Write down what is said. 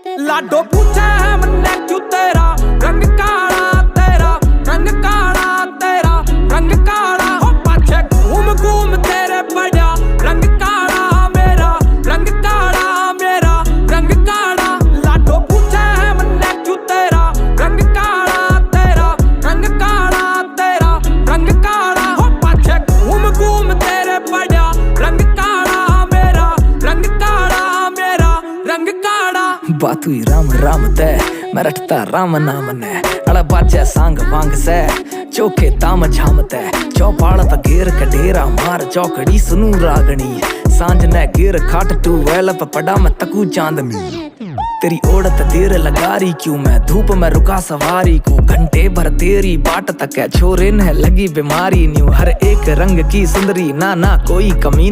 लाडो पूछे है मन्ने क्यों तेरा रंग काला, तेरा रंग काला, तेरा रंग काला। हो पाछे घूम घूम तेरे पड़ा रंग काला मेरा, रंग काला मेरा, रंग काला। लाडो पूछे है मन्ने क्यों तेरा रंग काला, तेरा रंग काला, तेरा रंग काला। हो पाछे घूम घूम तेरे पड़ा रंग काला मेरा, रंग काला मेरा, रंग काला। बात हुई राम राम तै मैं रटता राम नाम ने अड़ा बाजा सांग वांग से चौके ताम झाम तै चौपाल त घेर कडेरा मार चौकड़ी सुनू रागणी सांझ ने घेर खाट टू वेल पड़ा मैं तकू चांदनी तेरी ओढ़त देर लगा रही क्यों मैं धूप में रुका सवारी को घंटे भर तेरी बाट तक है छोरे ने लगी बीमारी न्यू हर एक रंग की सुंदरी ना ना कोई कमी